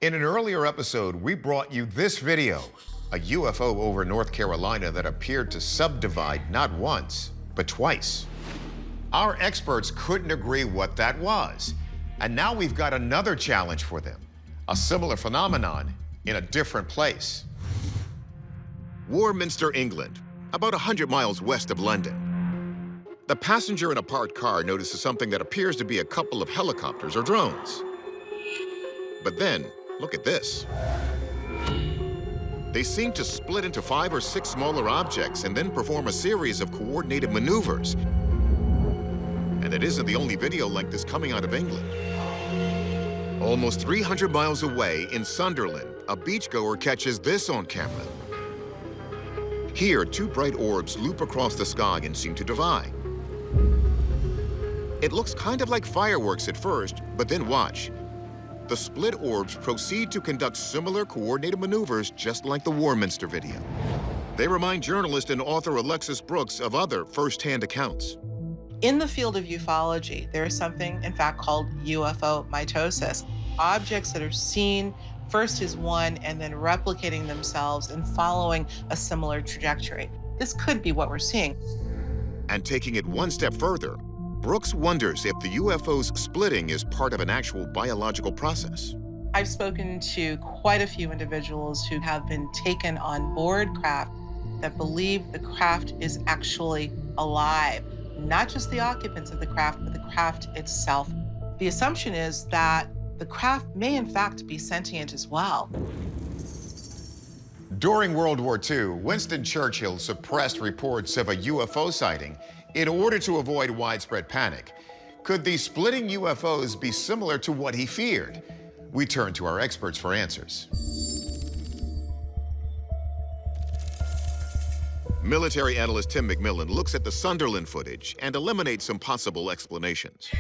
In an earlier episode, we brought you this video, a UFO over North Carolina that appeared to subdivide not once, but twice. Our experts couldn't agree what that was. And now we've got another challenge for them, a similar phenomenon in a different place. Warminster, England, about 100 miles west of London. The passenger in a parked car notices something that appears to be a couple of helicopters or drones. But then, look at this. They seem to split into 5 or 6 smaller objects and then perform a series of coordinated maneuvers. And it isn't the only video like this coming out of England. Almost 300 miles away in Sunderland, a beachgoer catches this on camera. Here, 2 bright orbs loop across the sky and seem to divide. It looks kind of like fireworks at first, but then watch. The split orbs proceed to conduct similar coordinated maneuvers just like the Warminster video. They remind journalist and author Alexis Brooks of other first-hand accounts. In the field of ufology, there is something, in fact, called UFO mitosis. Objects that are seen first as one and then replicating themselves and following a similar trajectory. This could be what we're seeing. And taking it one step further, Brooks wonders if the UFO's splitting is part of an actual biological process. I've spoken to quite a few individuals who have been taken on board craft that believe the craft is actually alive. Not just the occupants of the craft, but the craft itself. The assumption is that the craft may in fact be sentient as well. During World War II, Winston Churchill suppressed reports of a UFO sighting in order to avoid widespread panic. Could these splitting UFOs be similar to what he feared? We turn to our experts for answers. Military analyst Tim McMillan looks at the Sunderland footage and eliminates some possible explanations.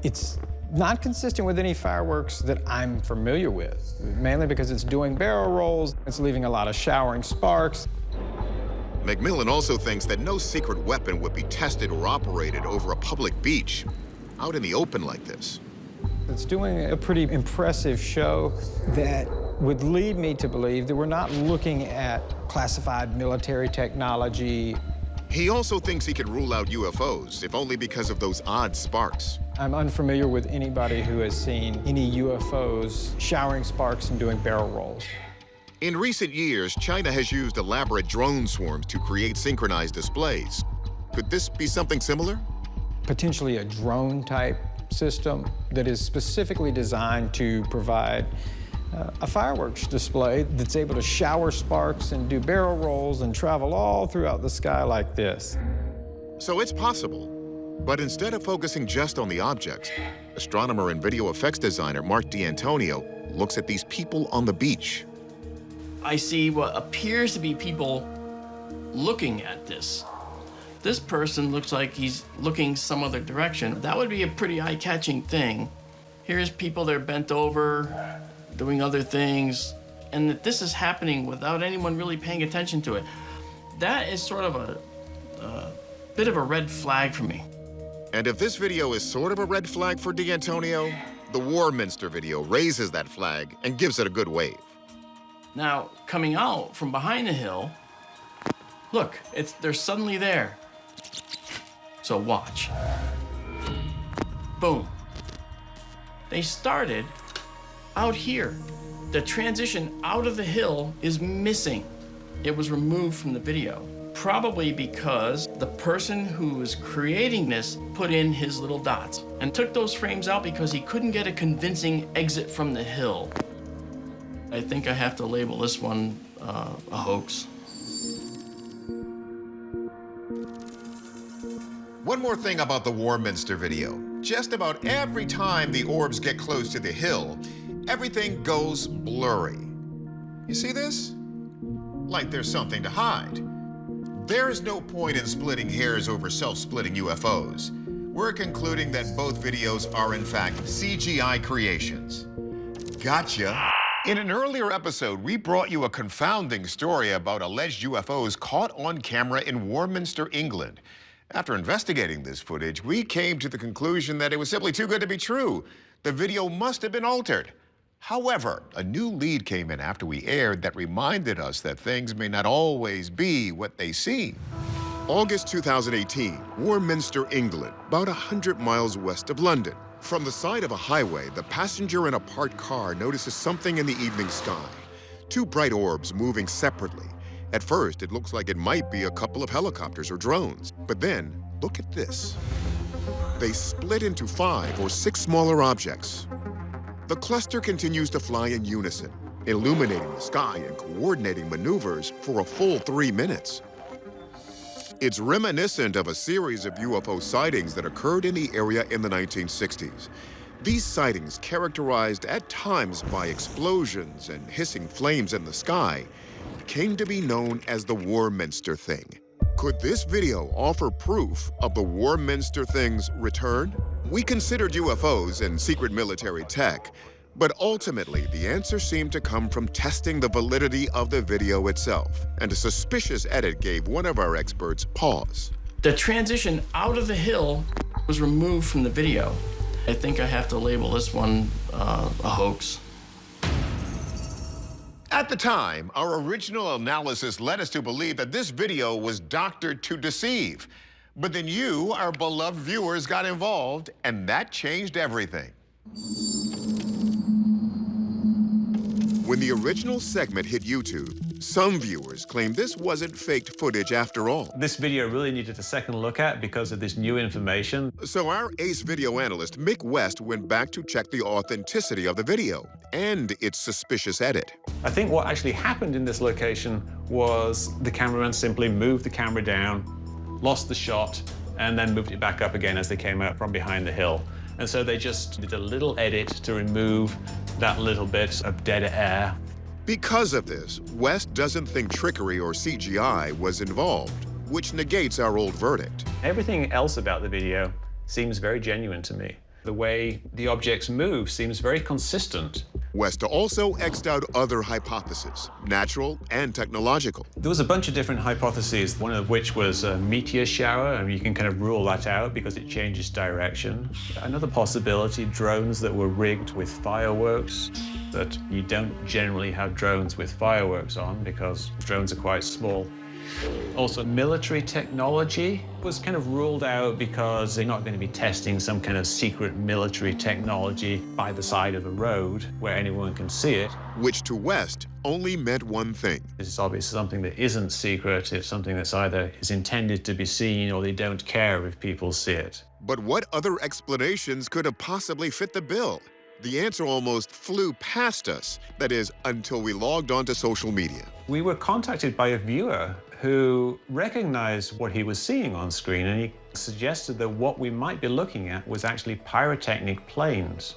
It's not consistent with any fireworks that I'm familiar with, mainly because it's doing barrel rolls, it's leaving a lot of showering sparks. McMillan also thinks that no secret weapon would be tested or operated over a public beach, out in the open like this. It's doing a pretty impressive show that would lead me to believe that we're not looking at classified military technology. He also thinks he can rule out UFOs, if only because of those odd sparks. I'm unfamiliar with anybody who has seen any UFOs showering sparks and doing barrel rolls. In recent years, China has used elaborate drone swarms to create synchronized displays. Could this be something similar? Potentially a drone-type system that is specifically designed to provide a fireworks display that's able to shower sparks and do barrel rolls and travel all throughout the sky like this. So it's possible. But instead of focusing just on the objects, astronomer and video effects designer Mark D'Antonio looks at these people on the beach. I see what appears to be people looking at this. This person looks like he's looking some other direction. That would be a pretty eye-catching thing. Here's people that are bent over, doing other things, and that this is happening without anyone really paying attention to it. That is sort of a bit of a red flag for me. And if this video is sort of a red flag for D'Antonio, the Warminster video raises that flag and gives it a good wave. Now, coming out from behind the hill, look, they're suddenly there. So watch. Boom. They started out here. The transition out of the hill is missing. It was removed from the video, probably because the person who was creating this put in his little dots and took those frames out because he couldn't get a convincing exit from the hill. I think I have to label this one a hoax. One more thing about the Warminster video. Just about every time the orbs get close to the hill, everything goes blurry. You see this? Like there's something to hide. There's no point in splitting hairs over self-splitting UFOs. We're concluding that both videos are in fact CGI creations. Gotcha. In an earlier episode, we brought you a confounding story about alleged UFOs caught on camera in Warminster, England. After investigating this footage, we came to the conclusion that it was simply too good to be true. The video must have been altered. However, a new lead came in after we aired that reminded us that things may not always be what they seem. August 2018, Warminster, England, about 100 miles west of London. From the side of a highway, the passenger in a parked car notices something in the evening sky. Two bright orbs moving separately. At first, it looks like it might be a couple of helicopters or drones. But then, look at this. They split into 5 or 6 smaller objects. The cluster continues to fly in unison, illuminating the sky and coordinating maneuvers for a full 3 minutes. It's reminiscent of a series of UFO sightings that occurred in the area in the 1960s. These sightings, characterized at times by explosions and hissing flames in the sky, came to be known as the Warminster Thing. Could this video offer proof of the Warminster Thing's return? We considered UFOs and secret military tech, but ultimately the answer seemed to come from testing the validity of the video itself, and a suspicious edit gave one of our experts pause. The transition out of the hill was removed from the video. I think I have to label this one a hoax. At the time, our original analysis led us to believe that this video was doctored to deceive. But then you, our beloved viewers, got involved, and that changed everything. When the original segment hit YouTube, some viewers claimed this wasn't faked footage after all. This video really needed a second look at because of this new information. So our ace video analyst, Mick West, went back to check the authenticity of the video and its suspicious edit. I think what actually happened in this location was the cameraman simply moved the camera down, lost the shot, and then moved it back up again as they came out from behind the hill. And so they just did a little edit to remove that little bit of dead air. Because of this, West doesn't think trickery or CGI was involved, which negates our old verdict. Everything else about the video seems very genuine to me. The way the objects move seems very consistent. West also X'd out other hypotheses, natural and technological. There was a bunch of different hypotheses, one of which was a meteor shower, and you can kind of rule that out because it changes direction. Another possibility, drones that were rigged with fireworks, that you don't generally have drones with fireworks on because drones are quite small. Also, military technology was kind of ruled out because they're not going to be testing some kind of secret military technology by the side of a road where anyone can see it. Which to West only meant one thing. This is obviously something that isn't secret. It's something that's either is intended to be seen or they don't care if people see it. But what other explanations could have possibly fit the bill? The answer almost flew past us, that is, until we logged onto social media. We were contacted by a viewer who recognized what he was seeing on screen, and he suggested that what we might be looking at was actually pyrotechnic planes.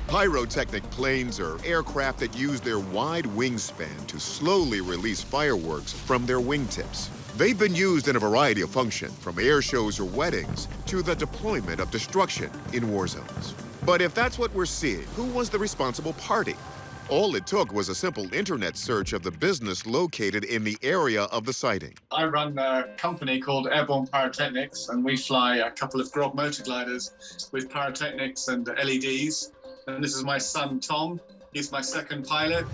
Pyrotechnic planes are aircraft that use their wide wingspan to slowly release fireworks from their wingtips. They've been used in a variety of functions, from air shows or weddings to the deployment of destruction in war zones. But if that's what we're seeing, who was the responsible party? All it took was a simple internet search of the business located in the area of the sighting. I run a company called Airborne Pyrotechnics, and we fly a couple of Grob motor gliders with pyrotechnics and LEDs. And this is my son, Tom. He's my second pilot.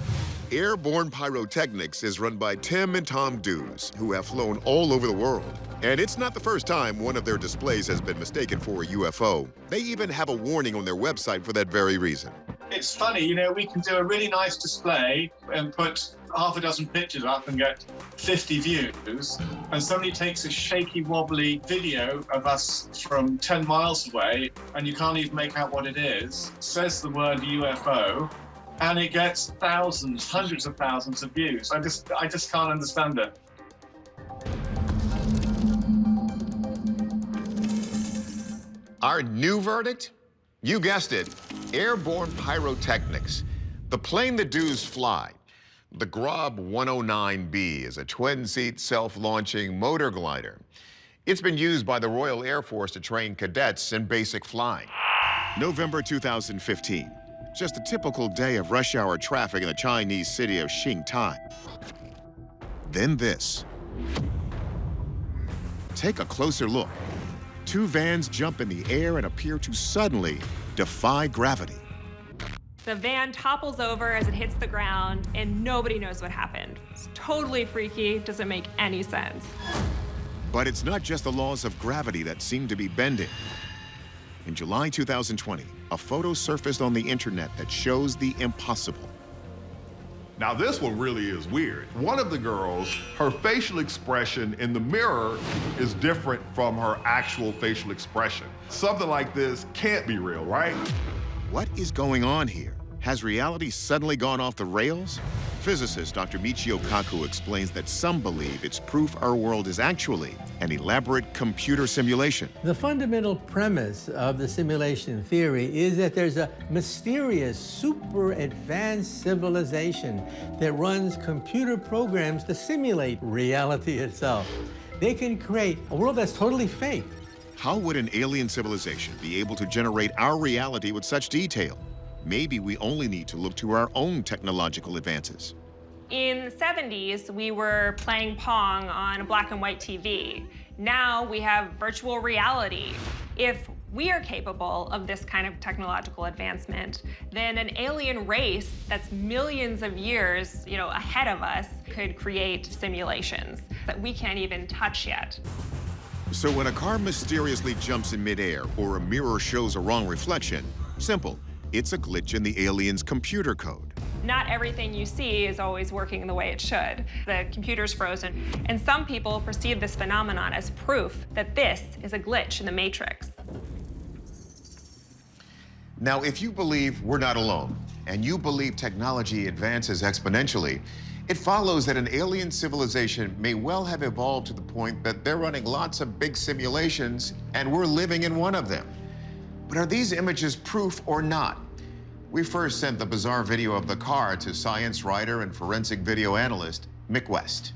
Airborne Pyrotechnics is run by Tim and Tom Dews, who have flown all over the world. And it's not the first time one of their displays has been mistaken for a UFO. They even have a warning on their website for that very reason. It's funny, you know, we can do a really nice display and put half a dozen pictures up and get 50 views, and somebody takes a shaky, wobbly video of us from 10 miles away, and you can't even make out what it is, says the word UFO, and it gets thousands, hundreds of thousands of views. I just can't understand it. Our new verdict? You guessed it, Airborne Pyrotechnics, the plane the Dews fly. The Grob 109B is a twin-seat, self-launching motor glider. It's been used by the Royal Air Force to train cadets in basic flying. November 2015, just a typical day of rush hour traffic in the Chinese city of Xingtai. Then this. Take a closer look. Two vans jump in the air and appear to suddenly defy gravity. The van topples over as it hits the ground, and nobody knows what happened. It's totally freaky, doesn't make any sense. But it's not just the laws of gravity that seem to be bending. In July 2020, a photo surfaced on the internet that shows the impossible. Now this one really is weird. One of the girls, her facial expression in the mirror is different from her actual facial expression. Something like this can't be real, right? What is going on here? Has reality suddenly gone off the rails? Physicist Dr. Michio Kaku explains that some believe it's proof our world is actually an elaborate computer simulation. The fundamental premise of the simulation theory is that there's a mysterious, super advanced civilization that runs computer programs to simulate reality itself. They can create a world that's totally fake. How would an alien civilization be able to generate our reality with such detail? Maybe we only need to look to our own technological advances. In the 70s, we were playing Pong on a black and white TV. Now we have virtual reality. If we are capable of this kind of technological advancement, then an alien race that's millions of years, ahead of us could create simulations that we can't even touch yet. So when a car mysteriously jumps in midair or a mirror shows a wrong reflection, simple. It's a glitch in the alien's computer code. Not everything you see is always working the way it should. The computer's frozen, and some people perceive this phenomenon as proof that this is a glitch in the matrix. Now, if you believe we're not alone, and you believe technology advances exponentially, it follows that an alien civilization may well have evolved to the point that they're running lots of big simulations, and we're living in one of them. But are these images proof or not? We first sent the bizarre video of the car to science writer and forensic video analyst Mick West.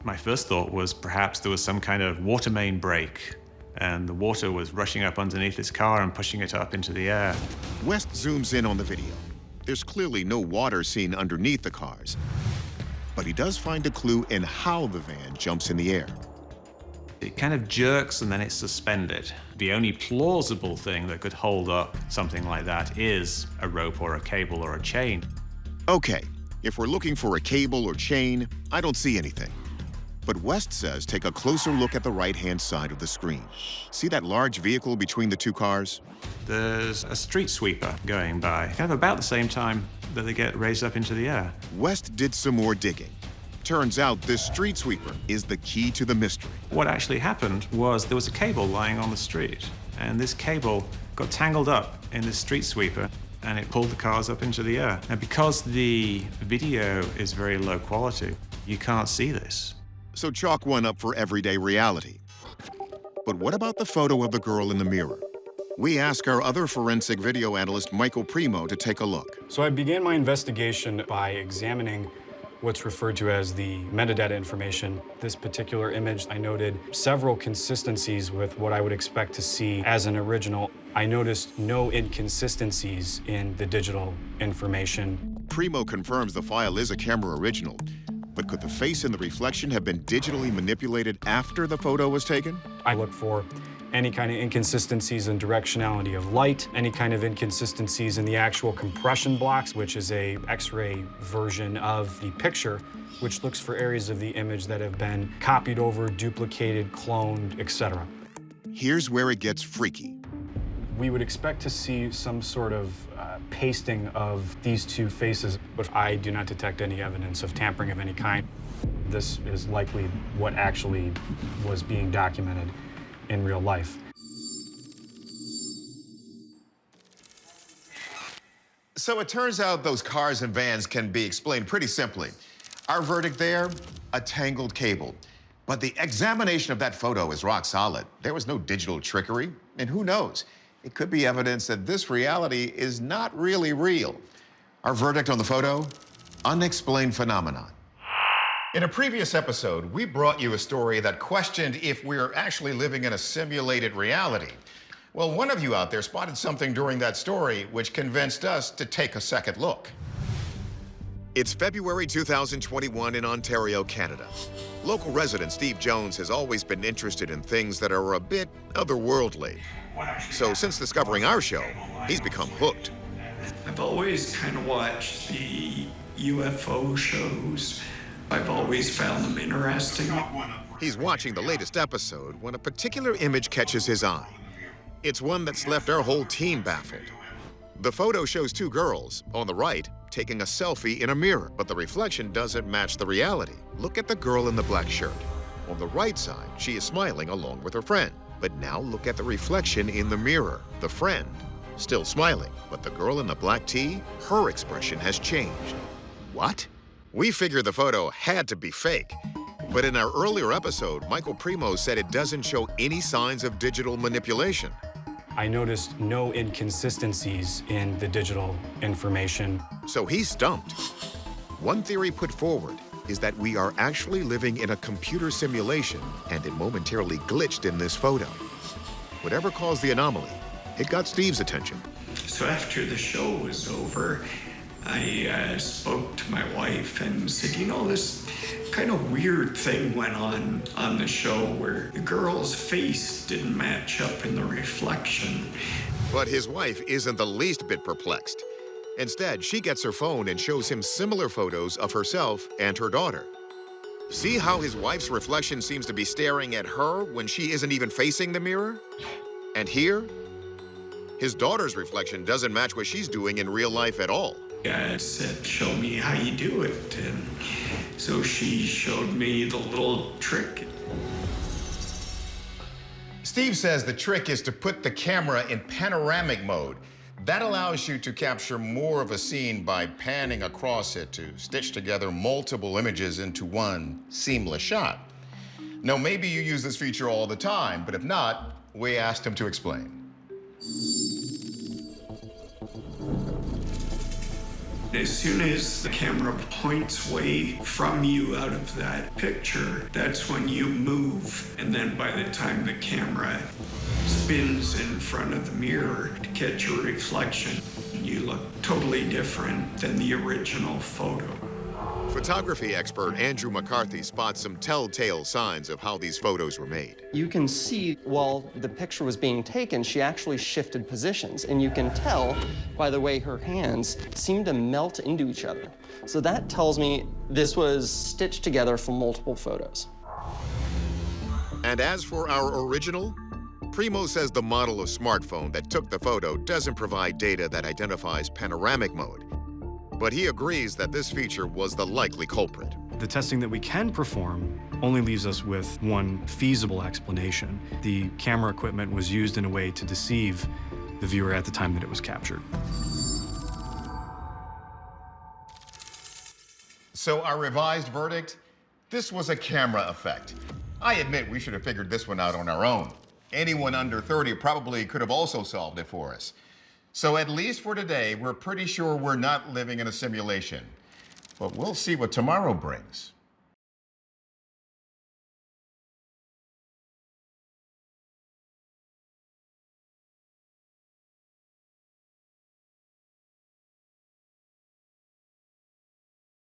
My first thought was perhaps there was some kind of water main break, and the water was rushing up underneath this car and pushing it up into the air. West zooms in on the video. There's clearly no water seen underneath the cars, but he does find a clue in how the van jumps in the air. It kind of jerks and then it's suspended. The only plausible thing that could hold up something like that is a rope or a cable or a chain. Okay, if we're looking for a cable or chain, I don't see anything. But West says take a closer look at the right-hand side of the screen. See that large vehicle between the two cars? There's a street sweeper going by, kind of about the same time that they get raised up into the air. West did some more digging. Turns out this street sweeper is the key to the mystery. What actually happened was there was a cable lying on the street, and this cable got tangled up in this street sweeper, and it pulled the cars up into the air. And because the video is very low quality, you can't see this. So chalk one up for everyday reality. But what about the photo of the girl in the mirror? We ask our other forensic video analyst, Michael Primo, to take a look. So I began my investigation by examining what's referred to as the metadata information. This particular image, I noted several consistencies with what I would expect to see as an original. I noticed no inconsistencies in the digital information. Primo confirms the file is a camera original, but could the face in the reflection have been digitally manipulated after the photo was taken? I look for any kind of inconsistencies in directionality of light, any kind of inconsistencies in the actual compression blocks, which is a X-ray version of the picture, which looks for areas of the image that have been copied over, duplicated, cloned, etc. Here's where it gets freaky. We would expect to see some sort of pasting of these two faces, but I do not detect any evidence of tampering of any kind. This is likely what actually was being documented in real life. So it turns out those cars and vans can be explained pretty simply. Our verdict there, a tangled cable. But the examination of that photo is rock solid. There was no digital trickery, and who knows? It could be evidence that this reality is not really real. Our verdict on the photo, unexplained phenomenon. In a previous episode, we brought you a story that questioned if we're actually living in a simulated reality. Well, one of you out there spotted something during that story which convinced us to take a second look. It's February 2021 in Ontario, Canada. Local resident Steve Jones has always been interested in things that are a bit otherworldly. So since discovering our show, he's become hooked. I've always kind of watched the UFO shows. I've always found them interesting. He's watching the latest episode when a particular image catches his eye. It's one that's left our whole team baffled. The photo shows two girls, on the right, taking a selfie in a mirror, but the reflection doesn't match the reality. Look at the girl in the black shirt. On the right side, she is smiling along with her friend. But now look at the reflection in the mirror. The friend, still smiling, but the girl in the black tee, her expression has changed. What? We figured the photo had to be fake. But in our earlier episode, Michael Primo said it doesn't show any signs of digital manipulation. I noticed no inconsistencies in the digital information. So he's stumped. One theory put forward is that we are actually living in a computer simulation and it momentarily glitched in this photo. Whatever caused the anomaly, it got Steve's attention. So after the show was over, I spoke to my wife and said, you know, this kind of weird thing went on the show where the girl's face didn't match up in the reflection. But his wife isn't the least bit perplexed. Instead, she gets her phone and shows him similar photos of herself and her daughter. See how his wife's reflection seems to be staring at her when she isn't even facing the mirror? And here, his daughter's reflection doesn't match what she's doing in real life at all. I said, show me how you do it. And so she showed me the little trick. Steve says the trick is to put the camera in panoramic mode. That allows you to capture more of a scene by panning across it to stitch together multiple images into one seamless shot. Now, maybe you use this feature all the time, but if not, we asked him to explain. As soon as the camera points away from you out of that picture, that's when you move. And then by the time the camera spins in front of the mirror to catch your reflection, you look totally different than the original photo. Photography expert Andrew McCarthy spots some telltale signs of how these photos were made. You can see while the picture was being taken, she actually shifted positions, and you can tell by the way her hands seem to melt into each other. So that tells me this was stitched together from multiple photos. And as for our original, Primo says the model of smartphone that took the photo doesn't provide data that identifies panoramic mode. But he agrees that this feature was the likely culprit. The testing that we can perform only leaves us with one feasible explanation. The camera equipment was used in a way to deceive the viewer at the time that it was captured. So our revised verdict? This was a camera effect. I admit we should have figured this one out on our own. Anyone under 30 probably could have also solved it for us. So at least for today, we're pretty sure we're not living in a simulation. But we'll see what tomorrow brings.